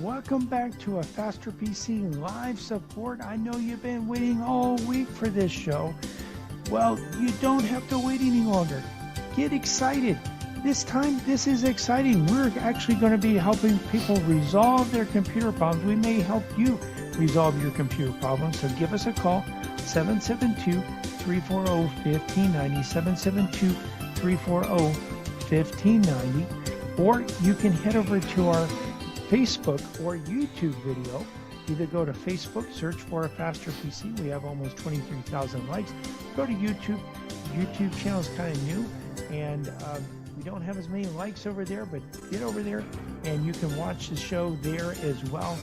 Welcome back to a Faster PC live support. I know you've been waiting all week for this show. Well, you don't have to wait any longer. Get excited. This time, this is exciting. We're actually going to be helping people resolve their computer problems. We may help you resolve your computer problems. So give us a call, 772-340-1590, 772-340-1590. Or you can head over to our Facebook or YouTube video. Either go to Facebook, search for a Faster PC. We have almost 23,000 likes. Go to YouTube. YouTube channel is kind of new, and we don't have as many likes over there, but get over there and you can watch the show there as well.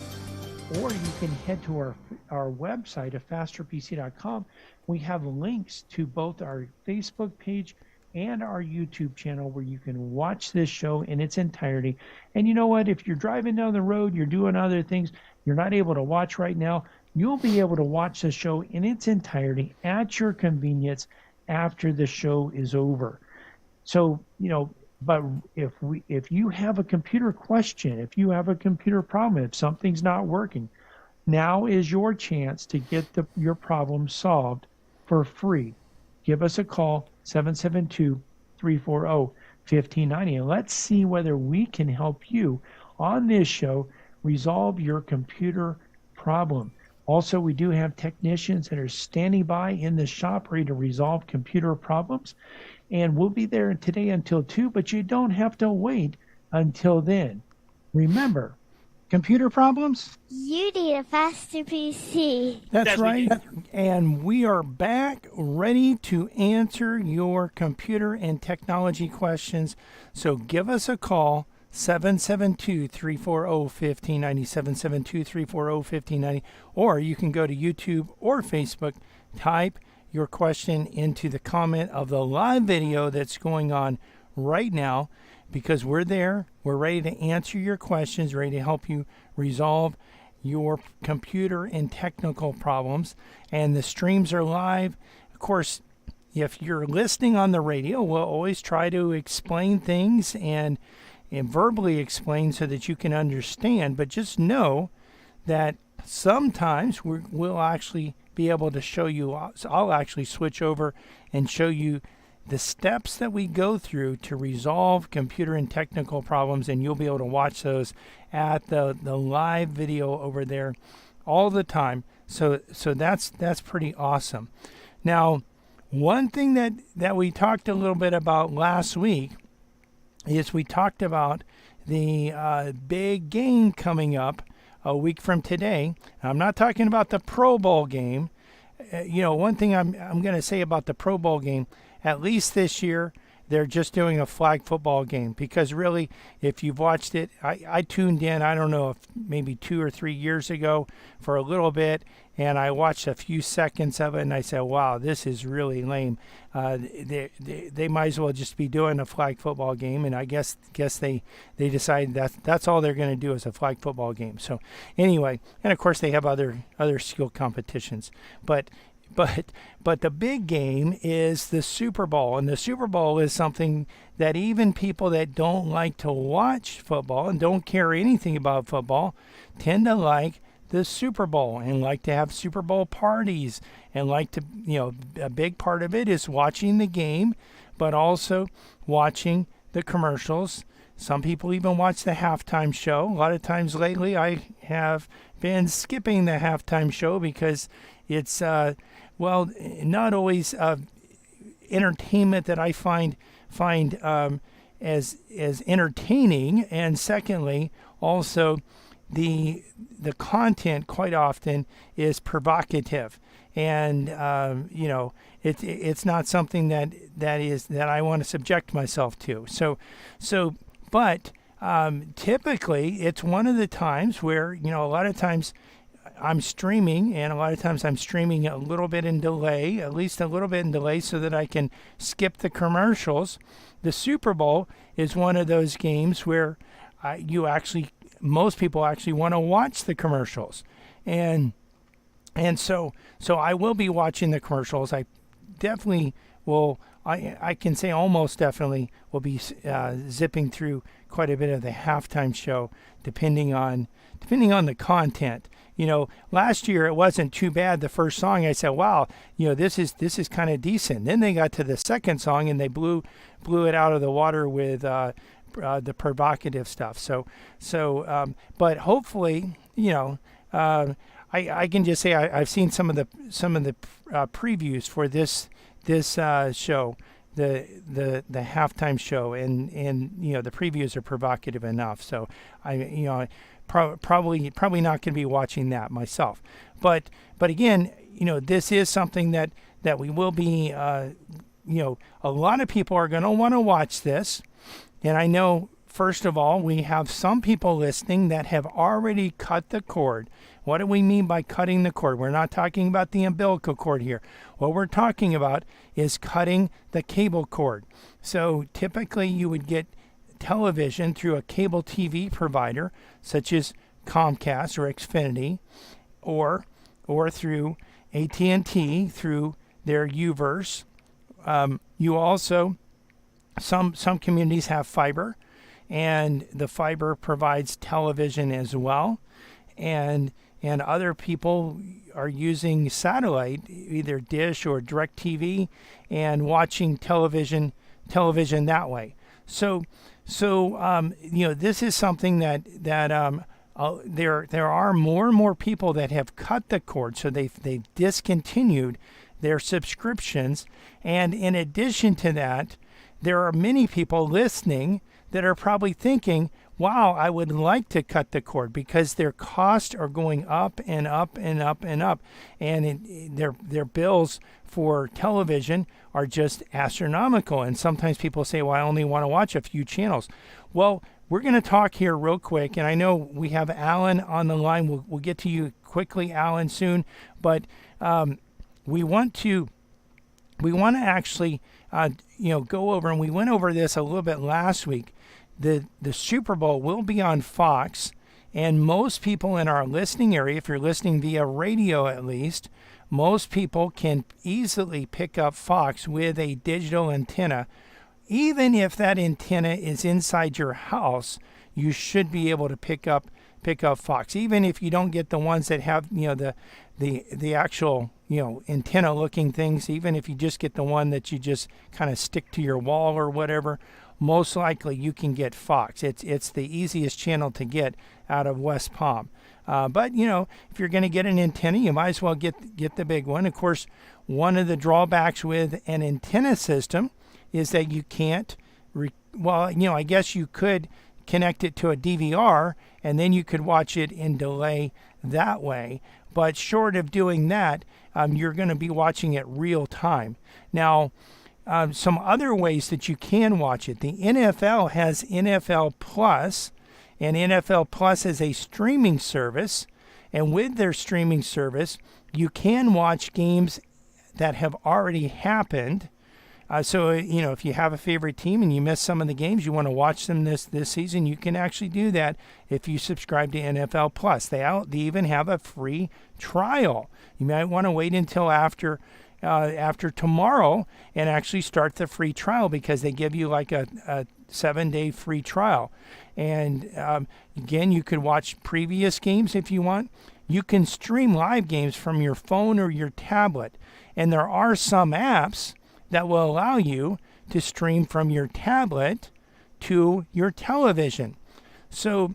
Or you can head to our website at fasterpc.com. We have links to both our Facebook page and our YouTube channel where you can watch this show in its entirety. And you know what? If you're driving down the road, you're doing other things, you're not able to watch right now, you'll be able to watch the show in its entirety at your convenience after the show is over. So, but if you have a computer question, if you have a computer problem, if something's not working, now is your chance to get your problem solved for free. Give us a call, 772-340-1590, and let's see whether we can help you on this show resolve your computer problem. Also, we do have technicians that are standing by in the shop ready to resolve computer problems, and we'll be there today until 2, but you don't have to wait until then. Remember, computer problems? You need a Faster PC. That's right. And we are back ready to answer your computer and technology questions. So give us a call, 772-340-1590, 772-340-1590, or you can go to YouTube or Facebook, type your question into the comment of the live video that's going on right now, because we're there. We're ready to answer your questions, ready to help you resolve your computer and technical problems. And the streams are live. Of course, if you're listening on the radio, we'll always try to explain things and verbally explain so that you can understand. But just know that sometimes we'll actually be able to show you. I'll actually switch over and show you the steps that we go through to resolve computer and technical problems, and you'll be able to watch those at the live video over there all the time. So that's pretty awesome. Now, one thing that we talked a little bit about last week is we talked about the big game coming up a week from today. I'm not talking about the Pro Bowl game. One thing I'm going to say about the Pro Bowl game, at least this year, they're just doing a flag football game, because really, if you've watched it, I tuned in, I don't know, if maybe 2 or 3 years ago for a little bit, and I watched a few seconds of it, and I said, wow, this is really lame. They might as well just be doing a flag football game, and I guess they decided that's all they're going to do is a flag football game. So anyway, and of course they have other skill competitions, but the big game is the Super Bowl, and the Super Bowl is something that even people that don't like to watch football and don't care anything about football tend to like the Super Bowl and like to have Super Bowl parties, and like to, a big part of it is watching the game, but also watching the commercials. Some people even watch the halftime show. A lot of times lately I have been skipping the halftime show because it's not always entertainment that I find as entertaining, and secondly, also the content quite often is provocative, and it's not something that I want to subject myself to. But typically it's one of the times where a lot of times I'm streaming, and a lot of times I'm streaming a little bit in delay, at least a little bit in delay, so that I can skip the commercials. The Super Bowl is one of those games where most people actually want to watch the commercials, and so I will be watching the commercials. I definitely I can say almost definitely will be zipping through quite a bit of the halftime show, depending on the content. Last year it wasn't too bad. The first song I said, wow, this is kind of decent. Then they got to the second song and they blew it out of the water with the provocative stuff. But hopefully, I can just say I've seen some of the previews for this show, the halftime show, and the previews are provocative enough. So probably not going to be watching that myself. But again, this is something that we will be. A lot of people are going to want to watch this, and I know. First of all, we have some people listening that have already cut the cord. What do we mean by cutting the cord? We're not talking about the umbilical cord here. What we're talking about is cutting the cable cord. So typically you would get television through a cable TV provider, such as Comcast or Xfinity, or through AT&T through their Uverse. You also, some communities have fiber, and the fiber provides television as well, and other people are using satellite, either Dish or DirecTV, and watching television that way. So this is something that there are more and more people that have cut the cord, so they've discontinued their subscriptions, and in addition to that, there are many people listening that are probably thinking, wow, I would like to cut the cord because their costs are going up and up and up and up. And their bills for television are just astronomical. And sometimes people say, well, I only want to watch a few channels. Well, we're going to talk here real quick. And I know we have Alan on the line. We'll get to you quickly, Alan, soon. But we want to actually go over, and we went over this a little bit last week. The Super Bowl will be on Fox, and most people in our listening area, if you're listening via radio at least, most people can easily pick up Fox with a digital antenna. Even if that antenna is inside your house, you should be able to pick up Fox. Even if you don't get the ones that have the actual antenna looking things, even if you just get the one that you just kind of stick to your wall or whatever, most likely you can get Fox. It's the easiest channel to get out of West Palm. But if you're going to get an antenna, you might as well get the big one. Of course, one of the drawbacks with an antenna system is that you can't. I guess you could connect it to a DVR, and then you could watch it in delay that way. But short of doing that, you're going to be watching it real time. Now, some other ways that you can watch it. The NFL has NFL Plus, and NFL Plus is a streaming service. And with their streaming service, you can watch games that have already happened. So if you have a favorite team and you miss some of the games, you want to watch them this season, you can actually do that if you subscribe to NFL Plus. They even have a free trial. You might want to wait until after tomorrow and actually start the free trial, because they give you like a 7-day free trial. And again, you could watch previous games if you want. You can stream live games from your phone or your tablet. And there are some apps that will allow you to stream from your tablet to your television. So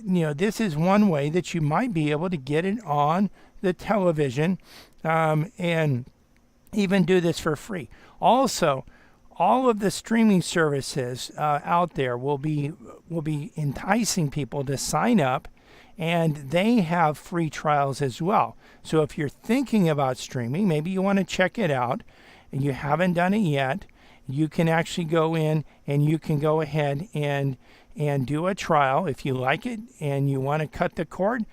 this is one way that you might be able to get it on the television, and even do this for free. Also, all of the streaming services out there will be enticing people to sign up, and they have free trials as well. So if you're thinking about streaming, maybe you want to check it out, and you haven't done it yet, you can actually go in and you can go ahead and do a trial. If you like it and you want to cut the cord,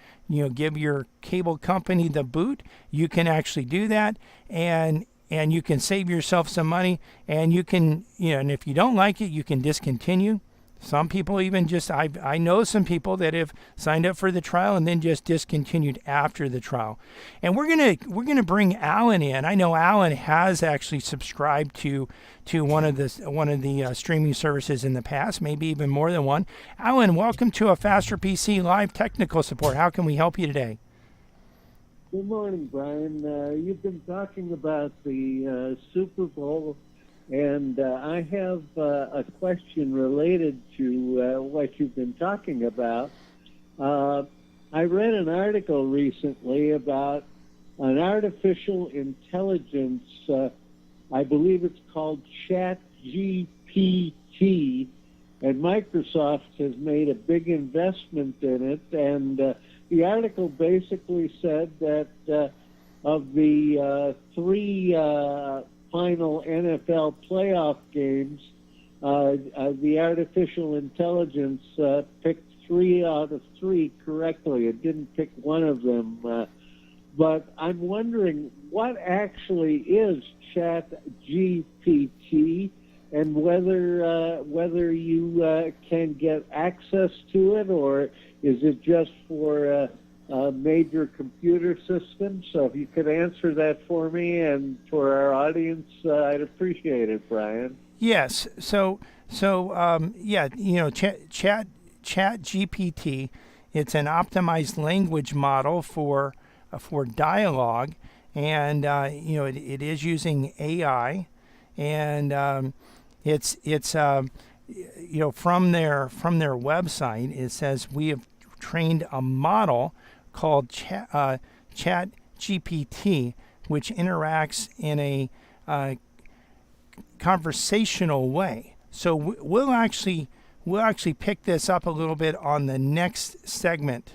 give your cable company the boot, you can actually do that, and you can save yourself some money, and you can, and if you don't like it, you can discontinue. Some people even just, I know some people that have signed up for the trial and then just discontinued after the trial. And we're gonna bring Alan in. I know Alan has actually subscribed to one of the streaming services in the past, maybe even more than one. Alan, welcome to a Faster PC Live Technical Support. How can we help you today? Good morning, Brian. You've been talking about the Super Bowl, and I have a question related to what you've been talking about. I read an article recently about an artificial intelligence, I believe it's called ChatGPT, and Microsoft has made a big investment in it, and the article basically said that of the three final NFL playoff games, the artificial intelligence picked 3 out of 3 correctly. It didn't pick one of them. But I'm wondering, what actually is ChatGPT, and whether you can get access to it, or is it just for major computer systems? So if you could answer that for me and for our audience, I'd appreciate it, Brian. Yes. So yeah, ChatGPT, it's an optimized language model for dialogue, and it is using AI, and it's from their website, it says we have trained a model called ChatGPT, which interacts in a conversational way. So we'll actually pick this up a little bit on the next segment.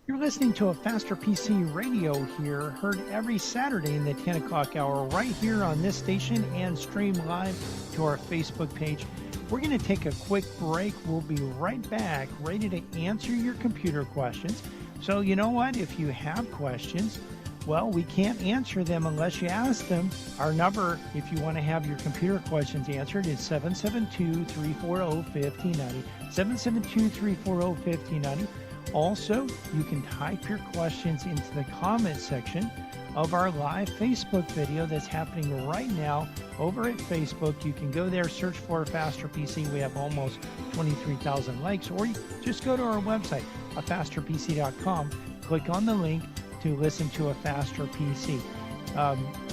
You're listening to a Faster PC Radio here, heard every Saturday in the 10 o'clock hour right here on this station and stream live to our Facebook page. We're going to take a quick break. We'll be right back, ready to answer your computer questions. So you know what? If you have questions, well, we can't answer them unless you ask them. Our number, if you want to have your computer questions answered, is 772-340-5090. 772-340-5090. Also, you can type your questions into the comment section of our live Facebook video that's happening right now over at Facebook. You can go there, search for Faster PC. We have almost 23,000 likes, or you just go to our website, afasterpc.com, click on the link to listen to a Faster PC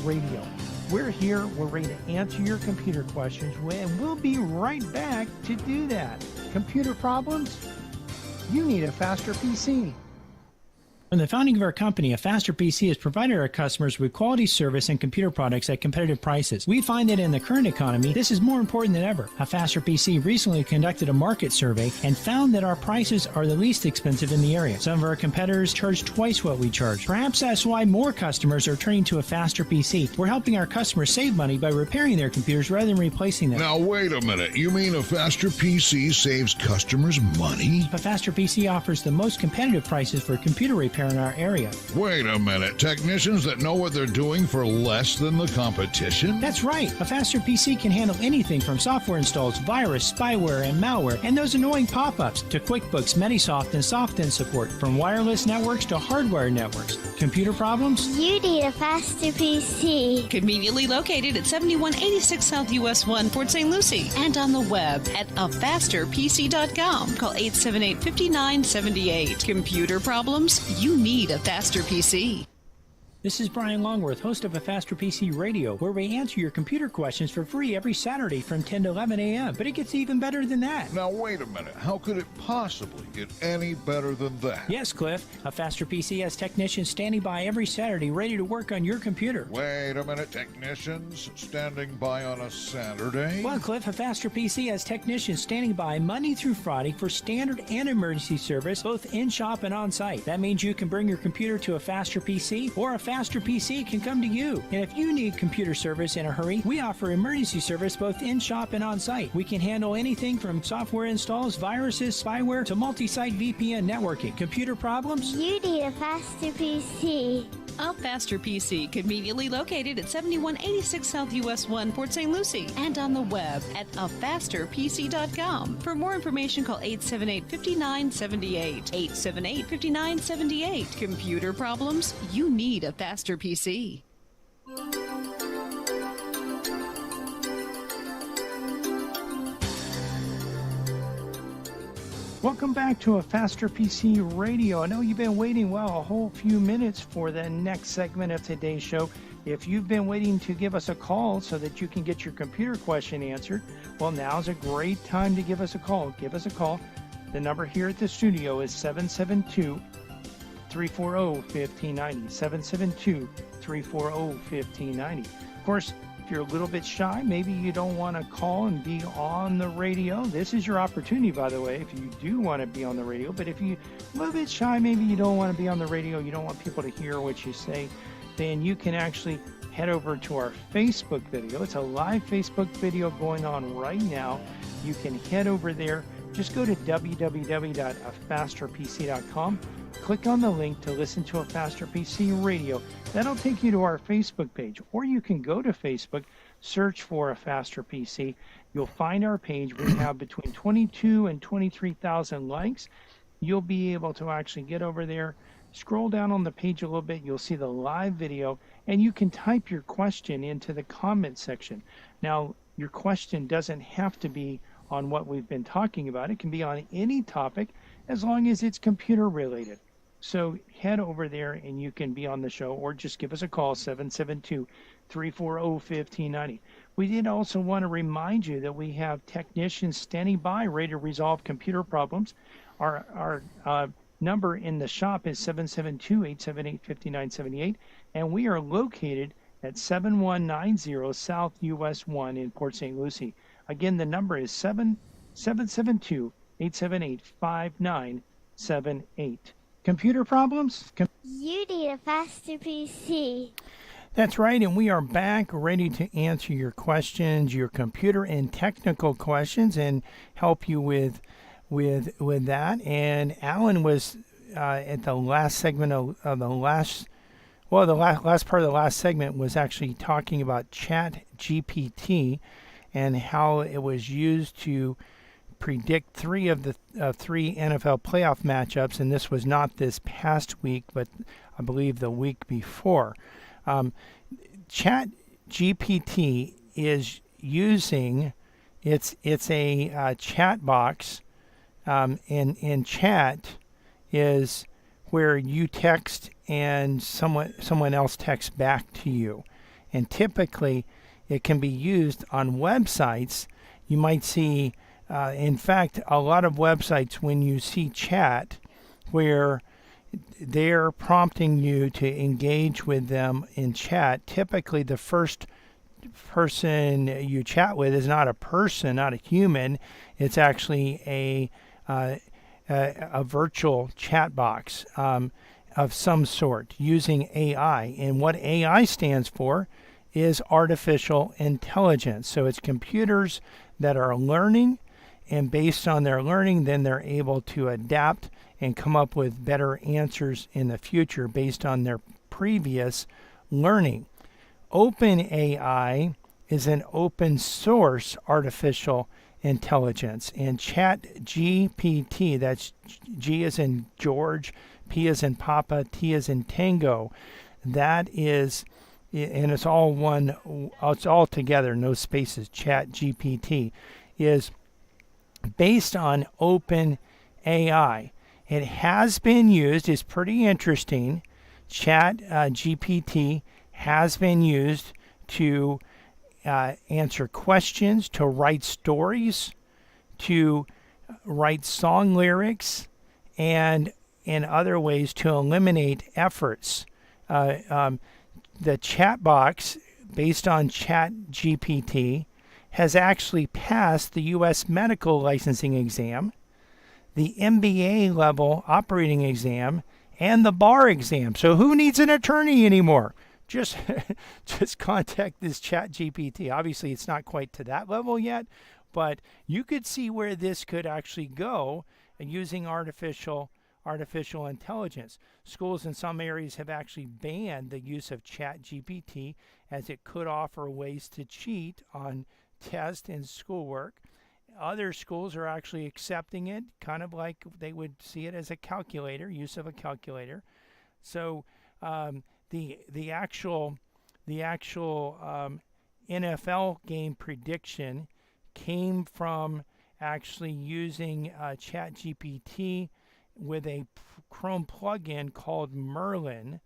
radio. We're here, we're ready to answer your computer questions, and we'll be right back to do that. Computer problems? You need a Faster PC. From the founding of our company, a Faster PC has provided our customers with quality service and computer products at competitive prices. We find that in the current economy, this is more important than ever. A Faster PC recently conducted a market survey and found that our prices are the least expensive in the area. Some of our competitors charge twice what we charge. Perhaps that's why more customers are turning to a Faster PC. We're helping our customers save money by repairing their computers rather than replacing them. Now, wait a minute. You mean a Faster PC saves customers money? A Faster PC offers the most competitive prices for computer repair in our area. Wait a minute. Technicians that know what they're doing for less than the competition? That's right. A Faster PC can handle anything from software installs, virus, spyware, and malware, and those annoying pop-ups, to QuickBooks, Metisoft, and SoftIn support, from wireless networks to hardware networks. Computer problems? You need a Faster PC. Conveniently located at 7186 South US 1, Port St. Lucie, and on the web at afasterpc.com. Call 878-5978. Computer problems? You need a Faster PC. This is Brian Longworth, host of a Faster PC Radio, where we answer your computer questions for free every Saturday from 10 to 11 a.m. But it gets even better than that. Now, wait a minute. How could it possibly get any better than that? Yes, Cliff. A Faster PC has technicians standing by every Saturday ready to work on your computer. Wait a minute. Technicians standing by on a Saturday? Well, Cliff, a Faster PC has technicians standing by Monday through Friday for standard and emergency service, both in-shop and on-site. That means you can bring your computer to a Faster PC, or a Faster PC can come to you. And if you need computer service in a hurry, we offer emergency service both in-shop and on-site. We can handle anything from software installs, viruses, spyware, to multi-site VPN networking. Computer problems? You need a Faster PC. A Faster PC, conveniently located at 7186 South US 1, Port St. Lucie, and on the web at afasterpc.com. For more information, call 878-5978. 878-5978. Computer problems? You need a Faster PC. Welcome back to A Faster PC Radio. I know you've been waiting, a whole few minutes for the next segment of today's show. If you've been waiting to give us a call so that you can get your computer question answered, well, now's a great time to give us a call. Give us a call. The number here at the studio is 772-340-1590. 772-340-1590. Of course, if you're a little bit shy, maybe you don't want to call and be on the radio, this is your opportunity, by the way, if you do want to be on the radio. But if you're a little bit shy, maybe you don't want to be on the radio, you don't want people to hear what you say, then you can actually head over to our Facebook video. It's a live Facebook video going on right now. You can head over there. Just go to www.afasterpc.com. Click on the link to listen to A Faster PC Radio. That'll take you to our Facebook page. Or you can go to Facebook, search for A Faster PC. You'll find our page. We have between 22 and 23,000 likes. You'll be able to actually get over there, scroll down on the page a little bit. You'll see the live video, and you can type your question into the comment section. Now, your question doesn't have to be on what we've been talking about. It can be on any topic as long as it's computer related. So head over there and you can be on the show, or just give us a call, 772-340-1590. We did also want to remind you that we have technicians standing by ready to resolve computer problems. Our number in the shop is 772-878-5978, and we are located at 7190 South US 1 in Port St. Lucie. Again, the number is 772-878-5978. Computer problems? You need a faster PC. That's right, and we are back ready to answer your questions, your computer and technical questions, and help you with that. And Alan was at the last segment of the last part of the last segment was actually talking about ChatGPT and how it was used to predict three of the three NFL playoff matchups, and this was not this past week, but I believe the week before. ChatGPT is using it's a chat box, and chat is where you text and someone else texts back to you, and typically it can be used on websites. You might see. In fact, a lot of websites, when you see chat, where they're prompting you to engage with them in chat, typically the first person you chat with is not a person, not a human. It's actually a virtual chat box of some sort using AI. And what AI stands for is artificial intelligence. So it's computers that are learning, and based on their learning, then they're able to adapt and come up with better answers in the future based on their previous learning. OpenAI is an open source artificial intelligence, and ChatGPT, that's G as in George, P as in Papa, T as in Tango, that is, and it's all together, no spaces, ChatGPT, is based on OpenAI. It has been used, it's pretty interesting. ChatGPT has been used to answer questions, to write stories, to write song lyrics, and in other ways to eliminate efforts. The chat box, based on ChatGPT, has actually passed the U.S. medical licensing exam, the MBA level operating exam, and the bar exam. So who needs an attorney anymore? Just contact this ChatGPT. Obviously, it's not quite to that level yet, but you could see where this could actually go using artificial artificial intelligence. Schools in some areas have actually banned the use of ChatGPT as it could offer ways to cheat on tests and schoolwork. Other schools are actually accepting it, kind of like they would see it as a calculator, use of a calculator. So the actual NFL game prediction came from actually using ChatGPT with a Chrome plugin called Merlin,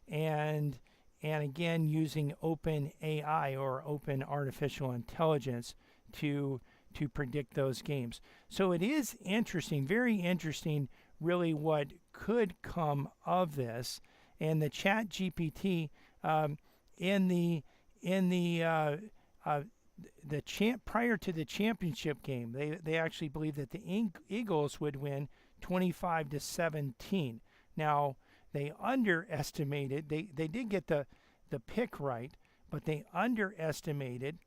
and again using Open AI or Open Artificial Intelligence to predict those games. So it is interesting, very interesting, really, what could come of this. And the ChatGPT prior to the championship game, they actually believed that the Eagles would win 25-17. Now they underestimated. They did get the pick right, but they underestimated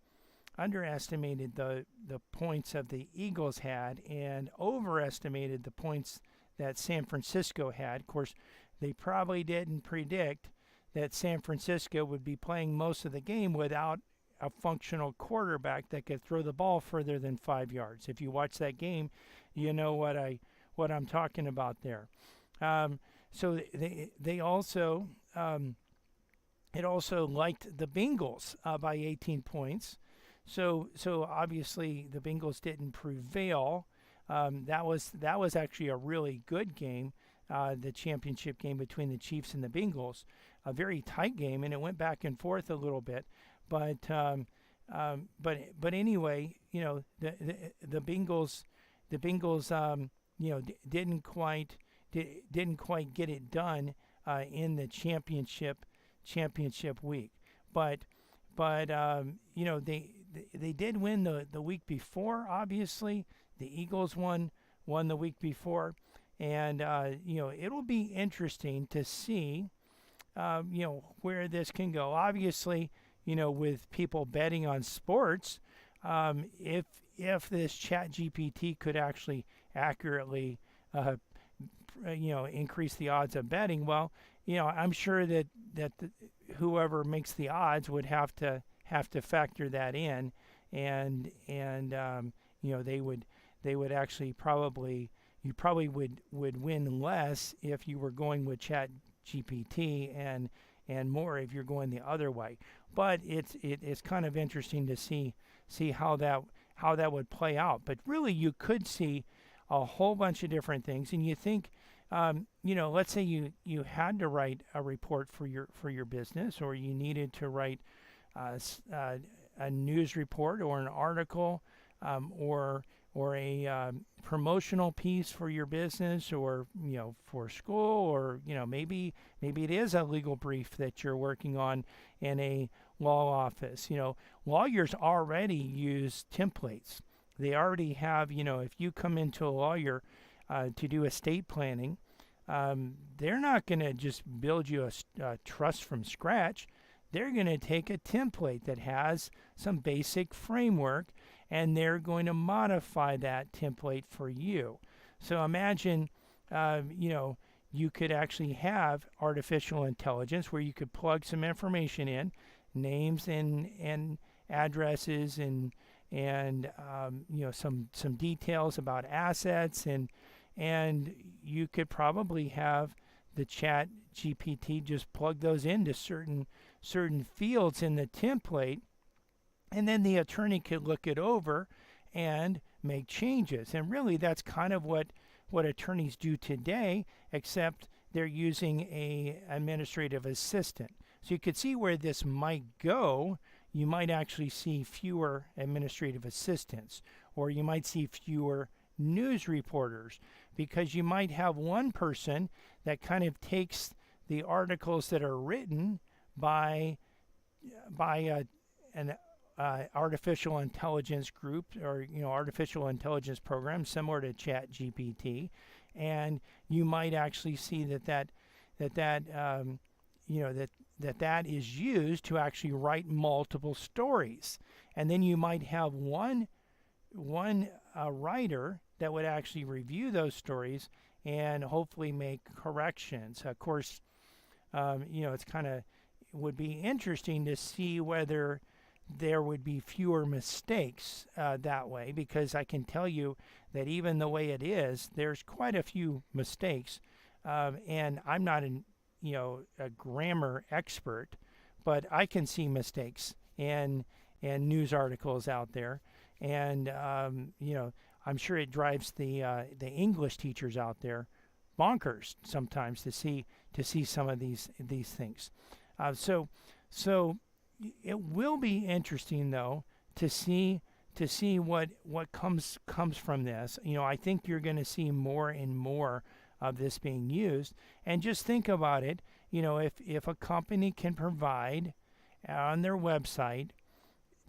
the points of the Eagles had and overestimated the points that San Francisco had. Of course, they probably didn't predict that San Francisco would be playing most of the game without a functional quarterback that could throw the ball further than 5 yards. If you watch that game, you know what I'm talking about there. So they also it also liked the Bengals by 18 points. So obviously the Bengals didn't prevail. That was actually a really good game, the championship game between the Chiefs and the Bengals, a very tight game, and it went back and forth a little bit. But anyway, you know, the Bengals you know, didn't quite get it done in the championship week. But you know, they did win the week before. Obviously, the Eagles won the week before, and you know, it'll be interesting to see you know, where this can go. Obviously, you know, with people betting on sports, if this ChatGPT could actually accurately you know, increase the odds of betting, well, you know, I'm sure that whoever makes the odds would have to factor that in, and you know, they would actually you probably would win less if you were going with ChatGPT and more if you're going the other way. But it's kind of interesting to see how that would play out. But really, you could see a whole bunch of different things, and you think, you know, let's say you had to write a report for your business, or you needed to write a news report or an article, or a promotional piece for your business, or, you know, for school, or, you know, maybe it is a legal brief that you're working on in a law office. You know, lawyers already use templates. They already have, you know, if you come into a lawyer to do estate planning, they're not going to just build you a trust from scratch. They're going to take a template that has some basic framework, and they're going to modify that template for you. So imagine, you know, you could actually have artificial intelligence where you could plug some information in, names and addresses, and you know, some details about assets, and you could probably have the Chat GPT just plug those into certain fields in the template, and then the attorney could look it over and make changes. And really, that's kind of what attorneys do today, except they're using a administrative assistant. So you could see where this might go. You might actually see fewer administrative assistants, or you might see fewer news reporters, because you might have one person that kind of takes the articles that are written by an artificial intelligence group, or, you know, artificial intelligence program similar to ChatGPT, and you might actually see that you know, that is used to actually write multiple stories, and then you might have one writer that would actually review those stories and hopefully make corrections. Of course, it's kind of would be interesting to see whether there would be fewer mistakes that way, because I can tell you that even the way it is, there's quite a few mistakes. And I'm not a grammar expert, but I can see mistakes in news articles out there, and I'm sure it drives the English teachers out there bonkers sometimes to see some of these things. So it will be interesting though to see what comes from this. I think you're going to see more and more of this being used. And just think about it. If a company can provide on their website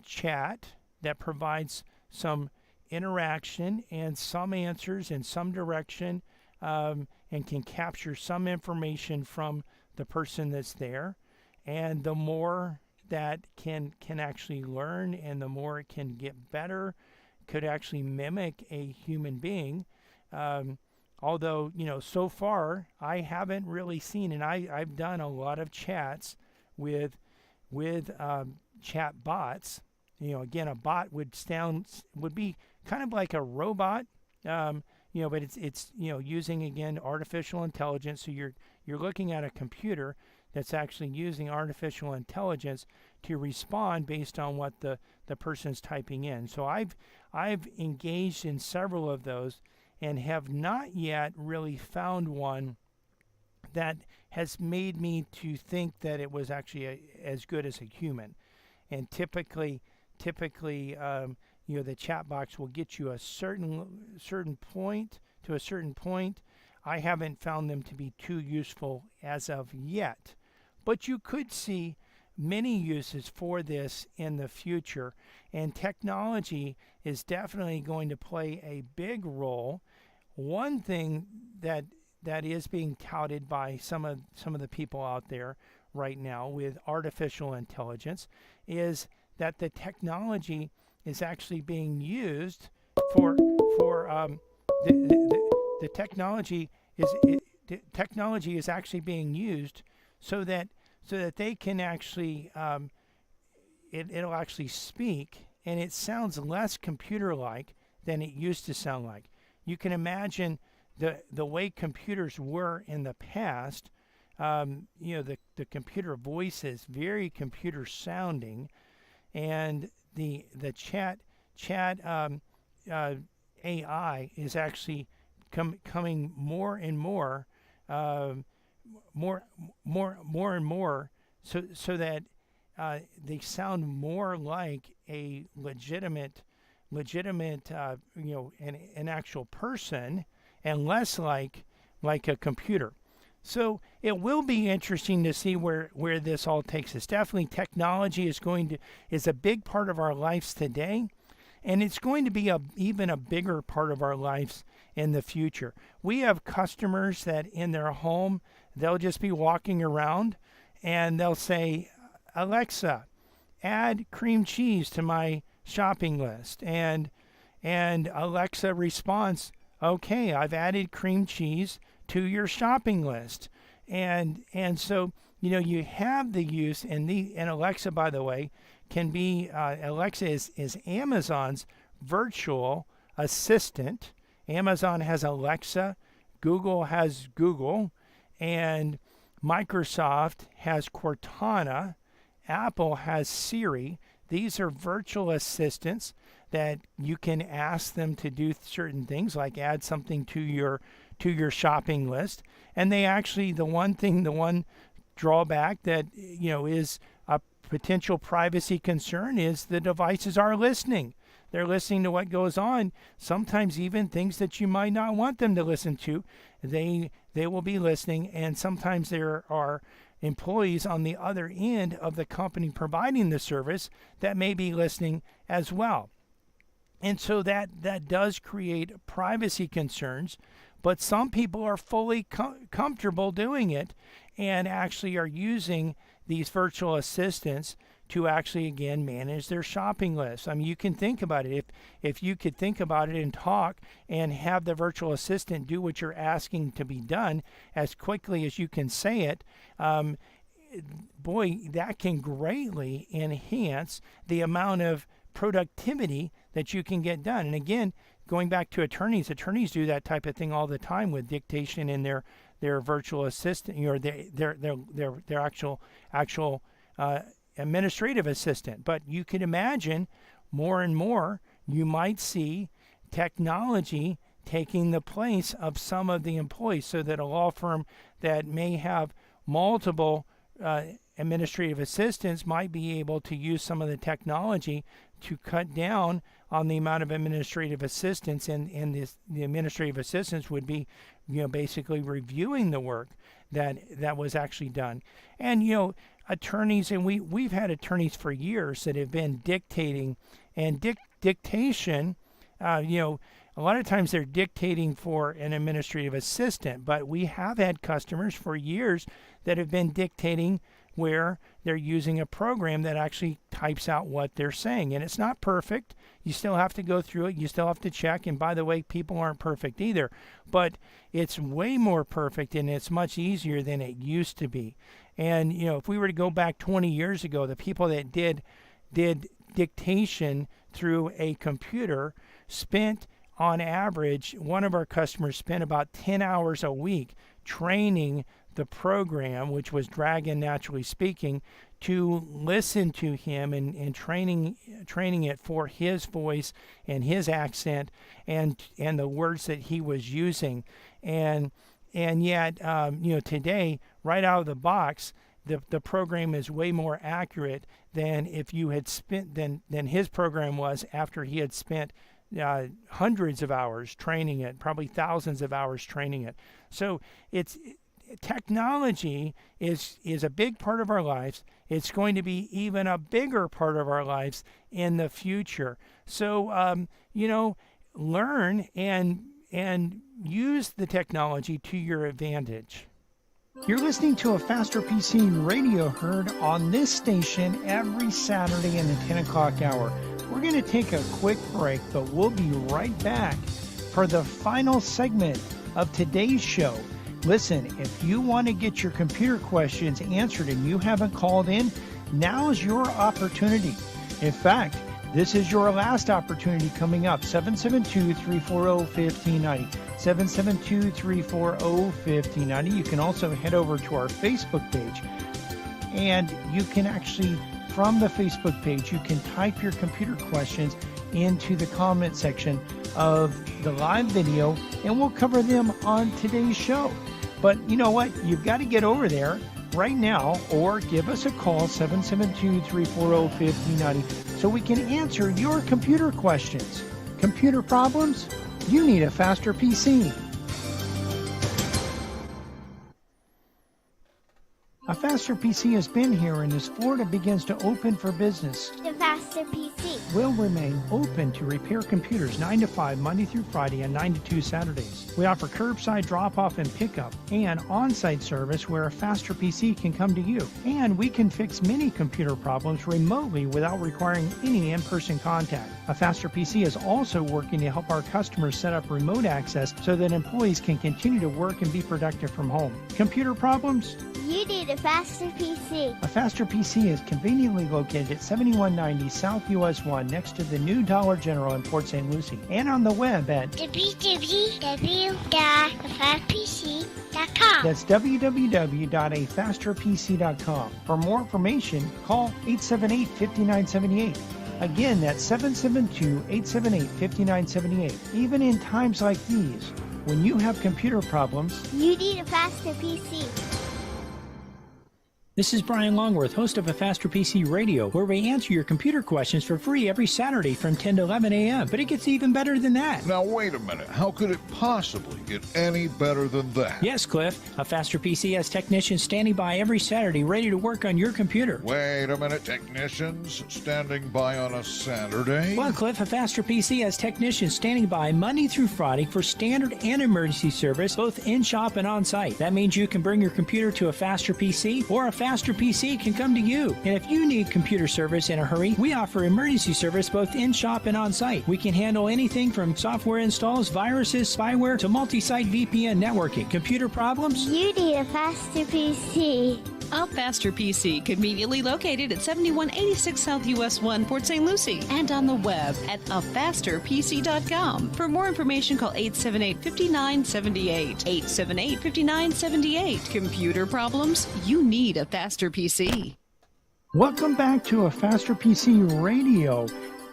chat that provides some interaction and some answers in some direction, and can capture some information from the person that's there, and the more that can actually learn and the more it can get better, could actually mimic a human being. Although, so far I haven't really seen, and I've done a lot of chats with chat bots. Again, a bot would be kind of like a robot, but it's using, again, artificial intelligence. So you're looking at a computer that's actually using artificial intelligence to respond based on what the person's typing in. So I've engaged in several of those and have not yet really found one that has made me to think that it was actually as good as a human. And typically, the chat box will get you a certain point. I haven't found them to be too useful as of yet, but you could see many uses for this in the future, and technology is definitely going to play a big role. One thing that is being touted by some of the people out there right now with artificial intelligence is that the technology is actually being used for the technology is actually being used so that they can actually it'll actually speak, and it sounds less computer-like than it used to sound like. You can imagine the way computers were in the past. The computer voice is very computer sounding, and the chat AI is actually coming more and more and more, so that they sound more like a legitimate an actual person, and less like a computer. So it will be interesting to see where this all takes us. Definitely technology is a big part of our lives today, and it's going to be even a bigger part of our lives in the future. We have customers that in their home, they'll just be walking around and they'll say, "Alexa, add cream cheese to my shopping list." And Alexa responds, "Okay, I've added cream cheese to your shopping list." And so you have the use, and Alexa, by the way, can be Alexa is Amazon's virtual assistant. Amazon has Alexa, Google has Google, and Microsoft has Cortana, Apple has Siri. These are virtual assistants that you can ask them to do certain things, like add something to your shopping list. And they actually, the one drawback that is a potential privacy concern is the devices are listening. They're listening to what goes on. Sometimes even things that you might not want them to listen to, they will be listening. And sometimes there are employees on the other end of the company providing the service that may be listening as well. And so that does create privacy concerns, but some people are fully comfortable doing it and actually are using these virtual assistants to actually, again, manage their shopping list. I mean, you can think about it. If you could think about it and talk and have the virtual assistant do what you're asking to be done as quickly as you can say it, boy, that can greatly enhance the amount of productivity that you can get done. And again, going back to attorneys do that type of thing all the time with dictation in their virtual assistant, or their actual administrative assistant. But you can imagine more and more you might see technology taking the place of some of the employees, so that a law firm that may have multiple administrative assistants might be able to use some of the technology to cut down on the amount of administrative assistants, and the administrative assistants would be, basically reviewing the work that was actually done. And attorneys, and we've had attorneys for years that have been dictating, and dictation, a lot of times they're dictating for an administrative assistant, but we have had customers for years that have been dictating where they're using a program that actually types out what they're saying. And it's not perfect. You still have to go through it. You still have to check. And by the way, people aren't perfect either. But it's way more perfect, and it's much easier than it used to be. And, if we were to go back 20 years ago, the people that did dictation through a computer spent, on average, one of our customers spent about 10 hours a week training the program, which was Dragon Naturally Speaking, to listen to him and training it for his voice and his accent and the words that he was using. And yet, today, right out of the box, the program is way more accurate than if you had spent than his program was after he had spent hundreds of hours training it, probably thousands of hours training it. So technology is a big part of our lives. It's going to be even a bigger part of our lives in the future. So learn and use the technology to your advantage. You're listening to a Faster PC radio heard on this station every Saturday in the 10 o'clock hour. We're going to take a quick break, but we'll be right back for the final segment of today's show. Listen, if you want to get your computer questions answered and you haven't called in, now's your opportunity. In fact, this is your last opportunity coming up. 772-340-1590. 772-340-1590. You can also head over to our Facebook page, and you can actually, from the Facebook page, you can type your computer questions into the comment section of the live video, and we'll cover them on today's show. But you know what? You've got to get over there right now, or give us a call, 772-340-1590, so we can answer your computer questions. Computer problems? You need a faster PC. A faster PC has been here, and as Florida begins to open for business, The Faster PC will remain open to repair computers 9 to 5 Monday through Friday and 9 to 2 Saturdays. We offer curbside drop-off and pickup and on-site service where a faster PC can come to you. And we can fix many computer problems remotely without requiring any in-person contact. A faster PC is also working to help our customers set up remote access so that employees can continue to work and be productive from home. Computer problems? You need a Faster PC. A faster PC is conveniently located at 7190 South US 1 next to the new Dollar General in Port St. Lucie, and on the web at www.afasterpc.com. That's www.afasterpc.com. For more information, call 878-5978. Again, that's 772-878-5978. Even in times like these, when you have computer problems, You need a Faster PC. This is Brian Longworth, host of A Faster PC Radio, where we answer your computer questions for free every Saturday from 10 to 11 a.m. But it gets even better than that. Now, wait a minute. How could it possibly get any better than that? Yes, Cliff. A Faster PC has technicians standing by every Saturday ready to work on your computer. Wait a minute. Technicians standing by on a Saturday? Well, Cliff, A Faster PC has technicians standing by Monday through Friday for standard and emergency service, both in-shop and on-site. That means you can bring your computer to A Faster PC or A Faster PC can come to you. And if you need computer service in a hurry, we offer emergency service both in-shop and on-site. We can handle anything from software installs, viruses, spyware, to multi-site VPN networking. Computer problems? You need a faster PC. A Faster PC, conveniently located at 7186 South US 1, Port St. Lucie, and on the web at afasterpc.com. For more information, call 878-5978. 878-5978. Computer problems? You need a Faster PC. Welcome back to A Faster PC Radio.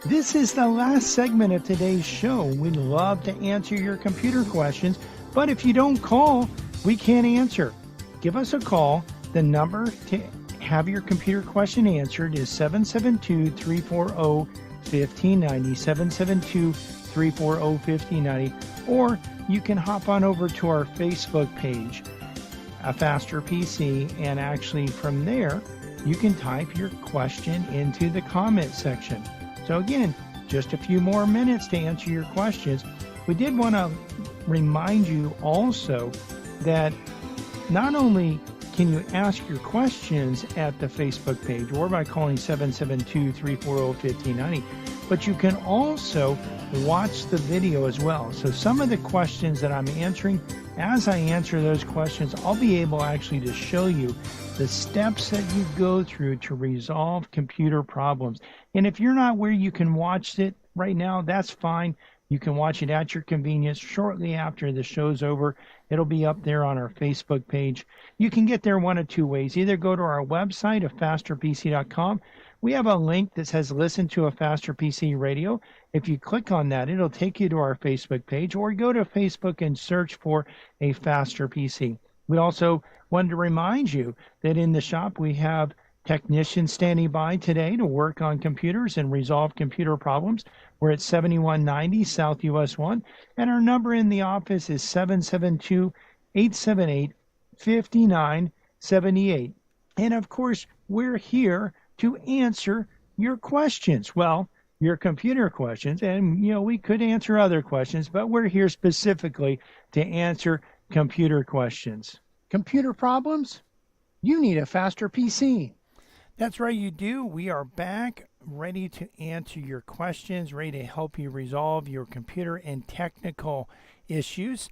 This is the last segment of today's show. We'd love to answer your computer questions, but if you don't call, we can't answer. Give us a call. The number to have your computer question answered is 772-340-1590, 772-340-1590, or you can hop on over to our Facebook page, A Faster PC, and actually from there, you can type your question into the comment section. So again, just a few more minutes to answer your questions. We did want to remind you also that not only can you ask your questions at the Facebook page or by calling 772-340-1590, but you can also watch the video as well. So some of the questions that I'm answering, as I answer those questions, I'll be able actually to show you the steps that you go through to resolve computer problems. And if you're not where you can watch it right now, that's fine. You can watch it at your convenience shortly after the show's over. It'll be up there on our Facebook page. You can get there one of two ways. Either go to our website, afasterpc.com. We have a link that says listen to A Faster PC Radio. If you click on that, it'll take you to our Facebook page, or go to Facebook and search for A Faster PC. We also wanted to remind you that in the shop we have technicians standing by today to work on computers and resolve computer problems. We're at 7190 South US 1, and our number in the office is 772-878-5978. And of course, we're here to answer your questions. Well, your computer questions, and we could answer other questions, but we're here specifically to answer computer questions. Computer problems? You need a faster PC. That's right, you do. We are back, ready to answer your questions, ready to help you resolve your computer and technical issues.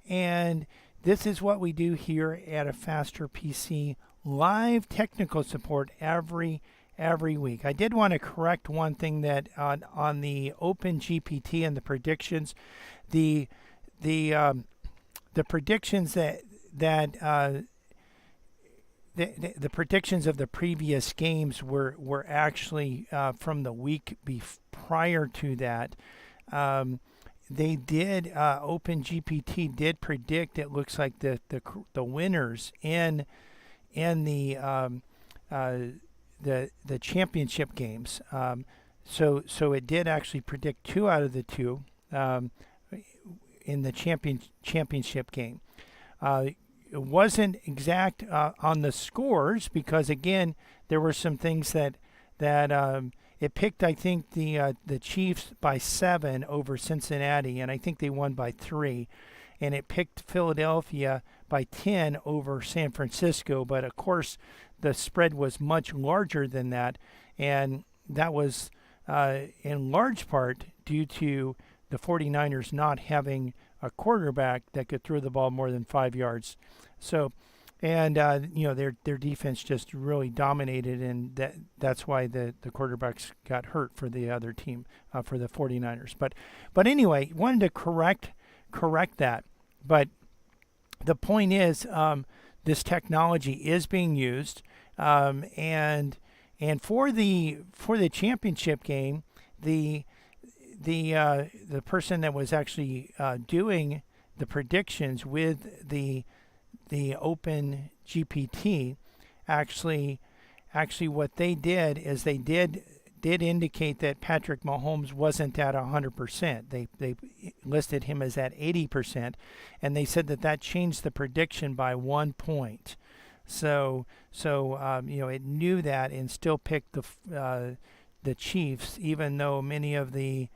And this is what we do here at A Faster PC, live technical support every week. I did want to correct one thing that on the Open GPT and the predictions, the predictions the predictions of the previous games were actually from the week prior to that. They did OpenGPT did predict, it looks like, the winners in the championship games. So it did actually predict 2 out of the 2 in the championship game. It wasn't exact on the scores because, again, there were some things that it picked, I think, the Chiefs by 7 over Cincinnati, and I think they won by 3. And it picked Philadelphia by 10 over San Francisco, but of course the spread was much larger than that, and that was in large part due to the 49ers not having a quarterback that could throw the ball more than 5 yards. So, and their defense just really dominated, and that's why the quarterbacks got hurt for the other team, for the 49ers. But anyway, wanted to correct that. But the point is, this technology is being used, and for the championship game, the person that was actually doing the predictions with the Open GPT, actually what they did is they did indicate that Patrick Mahomes wasn't at 100%. They listed him as at 80%, and they said that changed the prediction by 1 point. So it knew that and still picked the Chiefs, even though many of the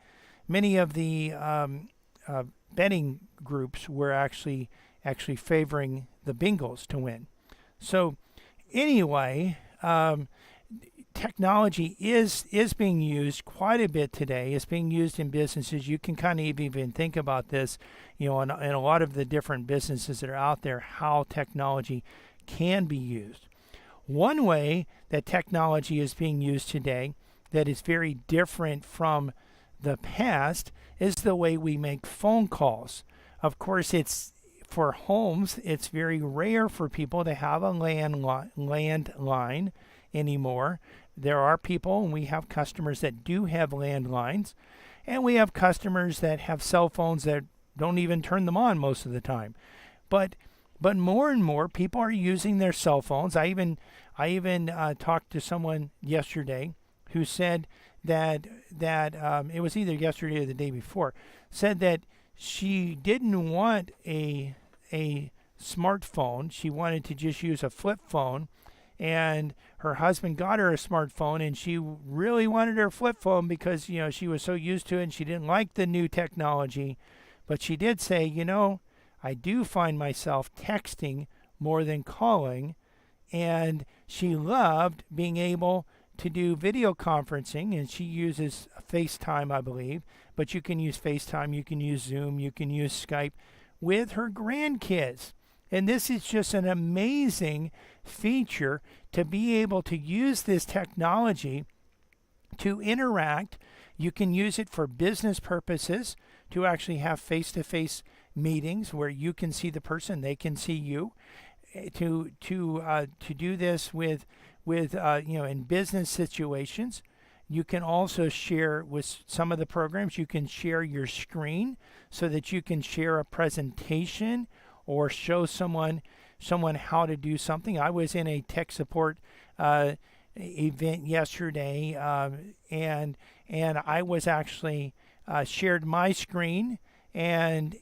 betting groups were actually favoring the Bengals to win. So anyway, technology is being used quite a bit today. It's being used in businesses. You can kind of even think about this, in a lot of the different businesses that are out there, how technology can be used. One way that technology is being used today that is very different from the past is the way we make phone calls. Of course, it's for homes, it's very rare for people to have a landline anymore. There are people, and we have customers that do have landlines, and we have customers that have cell phones that don't even turn them on most of the time. But more and more people are using their cell phones. I even talked to someone yesterday who said that it was either yesterday or the day before, said that she didn't want a smartphone. She wanted to just use a flip phone, and her husband got her a smartphone, and she really wanted her flip phone because she was so used to it and she didn't like the new technology. But she did say, I do find myself texting more than calling, and she loved being able to do video conferencing, and she uses FaceTime, I believe, but you can use FaceTime, you can use Zoom, you can use Skype with her grandkids. And this is just an amazing feature to be able to use this technology to interact. You can use it for business purposes, to actually have face-to-face meetings where you can see the person, they can see you, to do this with in business situations. You can also share with some of the programs. You can share your screen so that you can share a presentation or show someone how to do something. I was in a tech support event yesterday, and I was actually shared my screen, and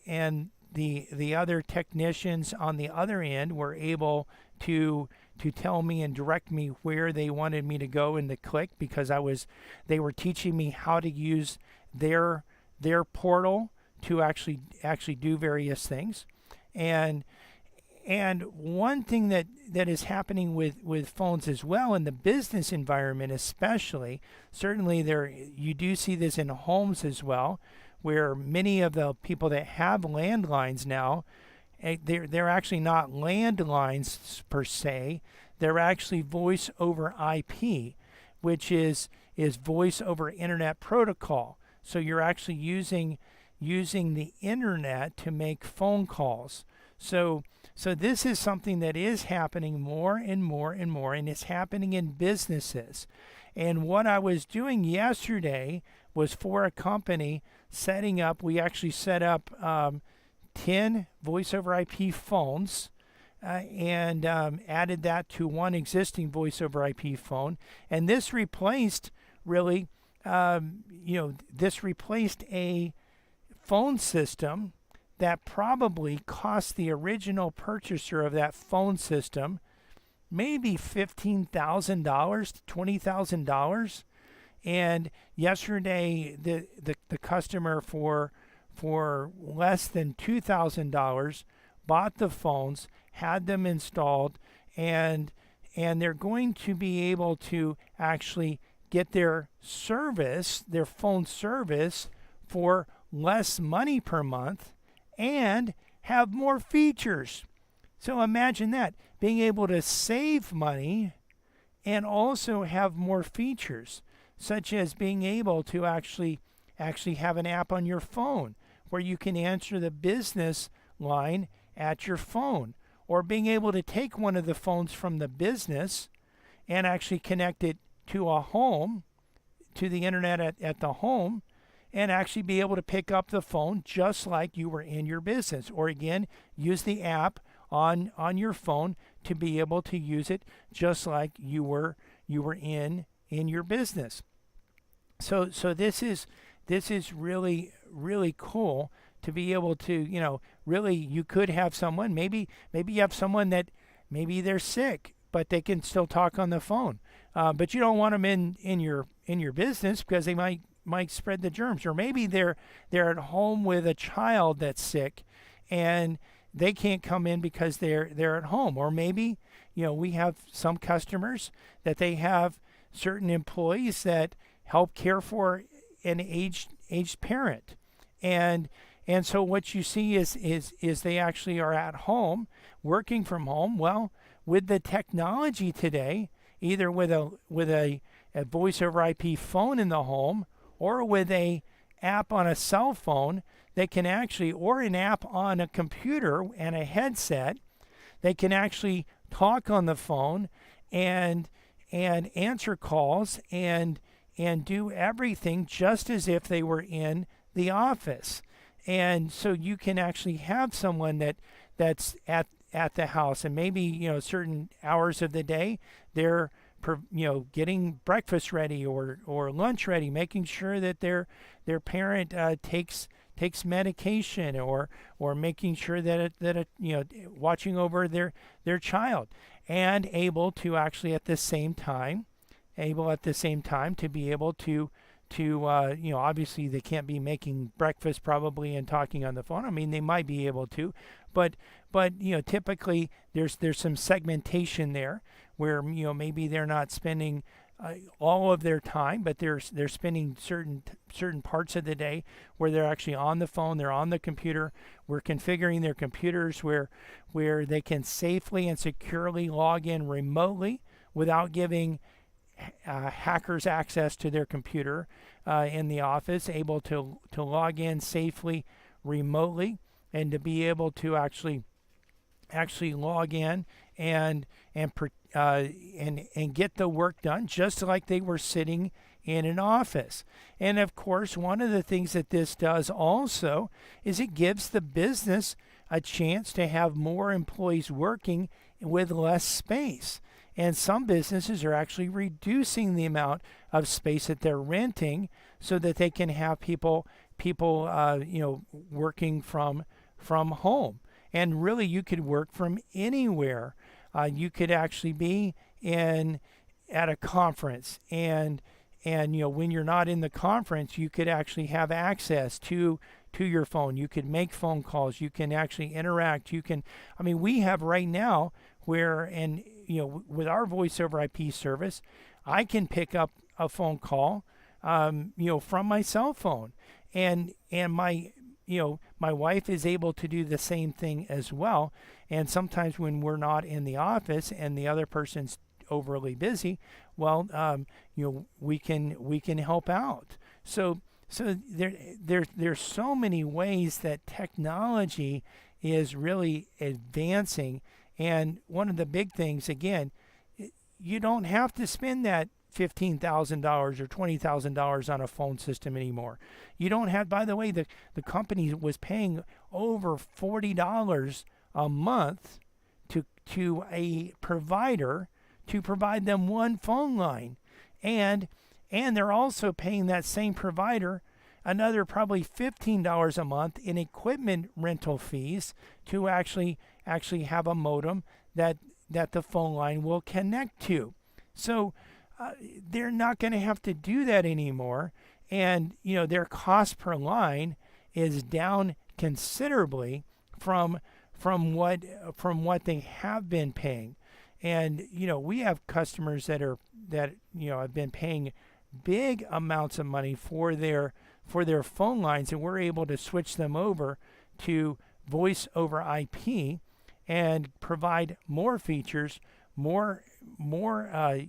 the other technicians on the other end were able to tell me and direct me where they wanted me to go and to click, because they were teaching me how to use their portal to actually do various things. And one thing that is happening with phones as well in the business environment, especially, certainly you do see this in homes as well, where many of the people that have landlines now, they're actually not landlines per se. They're actually voice over IP, which is voice over internet protocol. So you're actually using the internet to make phone calls. So this is something that is happening more and more and more, and it's happening in businesses. And what I was doing yesterday was for a company setting up. We actually set up 10 voice over IP phones, and added that to one existing voice over IP phone. And this replaced this replaced a phone system that probably cost the original purchaser of that phone system maybe $15,000 to $20,000. And yesterday, the customer for less than $2,000 bought the phones, had them installed, and they're going to be able to actually get their phone service for less money per month and have more features. So imagine that, being able to save money and also have more features, such as being able to actually have an app on your phone where you can answer the business line at your phone, or being able to take one of the phones from the business and actually connect it to a home, to the internet at the home, and actually be able to pick up the phone just like you were in your business. Or again, use the app on your phone to be able to use it just like you were in your business. So this is really, really cool to be able to, really, you could have someone, maybe you have someone that maybe they're sick, but they can still talk on the phone. But you don't want them in your business because they might spread the germs. Or maybe they're at home with a child that's sick and they can't come in because they're at home. Or maybe we have some customers that they have certain employees that help care for an aged parent, and so what you see is they actually are at home working from home. Well, with the technology today, either with a voice over IP phone in the home, or with a app on a cell phone, they can actually, or an app on a computer and a headset, they can actually talk on the phone and answer calls and do everything just as if they were in the office. And so you can actually have someone that's at the house, and maybe certain hours of the day they're getting breakfast ready or lunch ready, making sure that their parent takes medication, or making sure that watching over their child, and able to actually at the same time to be able to obviously they can't be making breakfast probably and talking on the phone. I mean, they might be able to, but typically there's some segmentation there where maybe they're not spending all of their time, but they're spending certain parts of the day where they're actually on the phone, they're on the computer. We're configuring their computers where they can safely and securely log in remotely without giving hackers access to their computer in the office, able to log in safely remotely, and to be able to actually log in and get the work done just like they were sitting in an office. And of course, one of the things that this does also is it gives the business a chance to have more employees working with less space. And some businesses are actually reducing the amount of space that they're renting so that they can have people working from home. And really, you could work from anywhere. You could actually be at a conference, and when you're not in the conference, you could actually have access to your phone. You could make phone calls. You can actually interact. We have right now where, with our voice over IP service, I can pick up a phone call, from my cell phone, and my wife is able to do the same thing as well. And sometimes when we're not in the office and the other person's overly busy, well, we can help out. So there's so many ways that technology is really advancing. And one of the big things, again, you don't have to spend that $15,000 or $20,000 on a phone system anymore. You don't have, by the way, the company was paying over $40 a month to a provider to provide them one phone line. And they're also paying that same provider another probably $15 a month in equipment rental fees to actually have a modem that the phone line will connect to. So they're not going to have to do that anymore, and their cost per line is down considerably from what they have been paying. And we have customers that have been paying big amounts of money for their phone lines, and we're able to switch them over to voice over IP and provide more features, more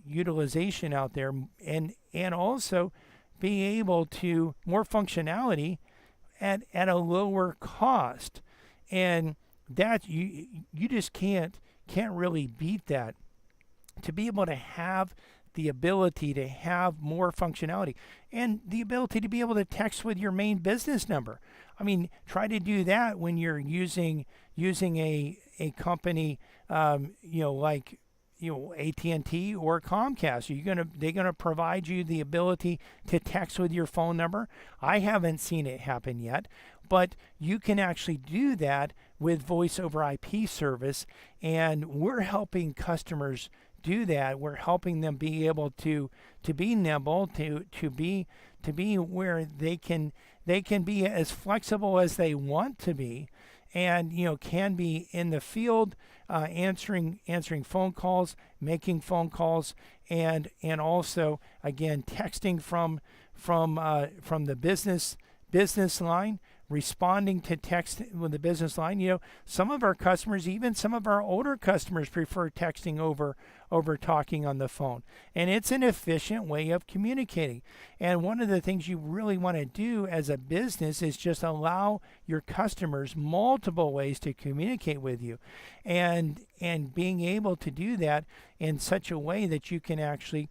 utilization out there, and also be able to more functionality at a lower cost. And that you just can't really beat that. To be able to have the ability to have more functionality and the ability to be able to text with your main business number. I mean, try to do that when you're using a company, like AT&T or Comcast. They're gonna provide you the ability to text with your phone number. I haven't seen it happen yet, but you can actually do that with voice over IP service, and we're helping customers do that. We're helping them be able to be nimble, to be where they can be as flexible as they want to be, and can be in the field, answering phone calls, making phone calls, and also again texting from the business line, responding to text with the business line. Some of our customers, even some of our older customers, prefer texting over talking on the phone. And it's an efficient way of communicating. And one of the things you really want to do as a business is just allow your customers multiple ways to communicate with you. And being able to do that in such a way that you can actually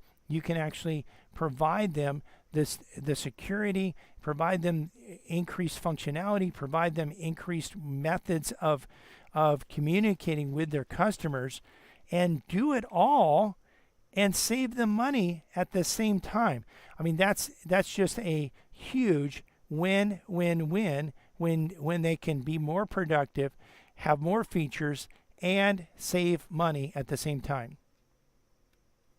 provide them the security, provide them increased functionality, provide them increased methods of communicating with their customers, and do it all and save them money at the same time. I mean, that's just a huge win-win-win when they can be more productive, have more features, and save money at the same time.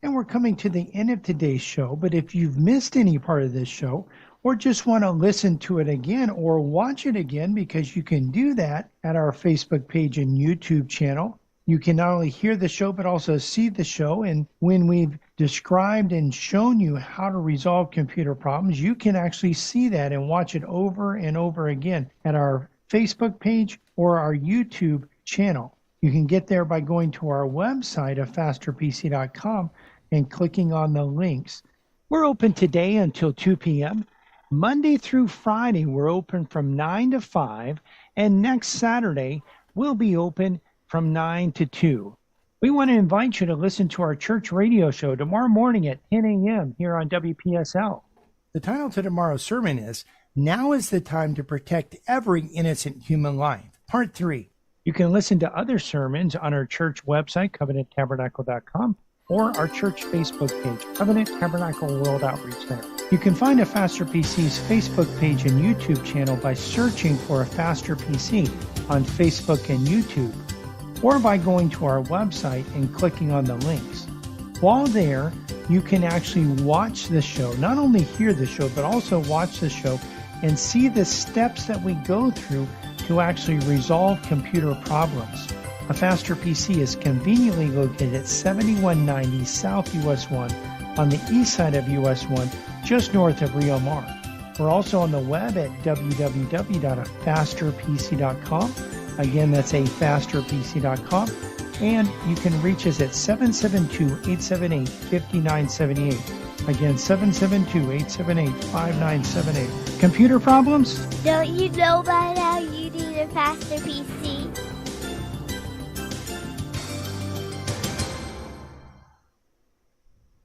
And we're coming to the end of today's show, but if you've missed any part of this show or just want to listen to it again or watch it again, because you can do that at our Facebook page and YouTube channel. You can not only hear the show, but also see the show. And when we've described and shown you how to resolve computer problems, you can actually see that and watch it over and over again at our Facebook page or our YouTube channel. You can get there by going to our website of fasterpc.com and clicking on the links. We're open today until 2 p.m. Monday through Friday, we're open from 9 to 5. And next Saturday, we'll be open from 9 to 2. We want to invite you to listen to our church radio show tomorrow morning at 10 a.m. here on WPSL. The title to tomorrow's sermon is, Now is the Time to Protect Every Innocent Human Life, Part 3. You can listen to other sermons on our church website, covenanttabernacle.com, or our church Facebook page, Covenant Tabernacle World Outreach Center. You can find a Faster PC's Facebook page and YouTube channel by searching for a Faster PC on Facebook and YouTube, or by going to our website and clicking on the links. While there, you can actually watch the show, not only hear the show, but also watch the show and see the steps that we go through to actually resolve computer problems. A Faster PC is conveniently located at 7190 South US 1 on the east side of US 1, just north of Rio Mar. We're also on the web at www.fasterpc.com. Again, that's fasterpc.com. And you can reach us at 772-878-5978. Again, 772-878-5978. Computer problems? Don't you know by now you need a faster PC?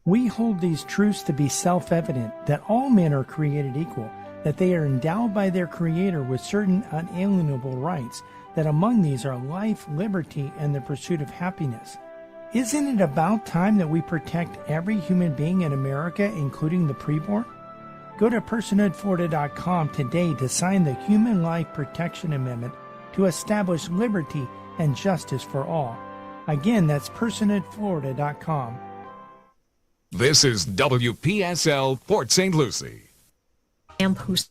We hold these truths to be self-evident, that all men are created equal, that they are endowed by their Creator with certain unalienable rights, that among these are life, liberty, and the pursuit of happiness. Isn't it about time that we protect every human being in America, including the preborn? Go to personhoodflorida.com today to sign the Human Life Protection Amendment to establish liberty and justice for all. Again, that's personhoodflorida.com. This is WPSL Port St. Lucie. Who's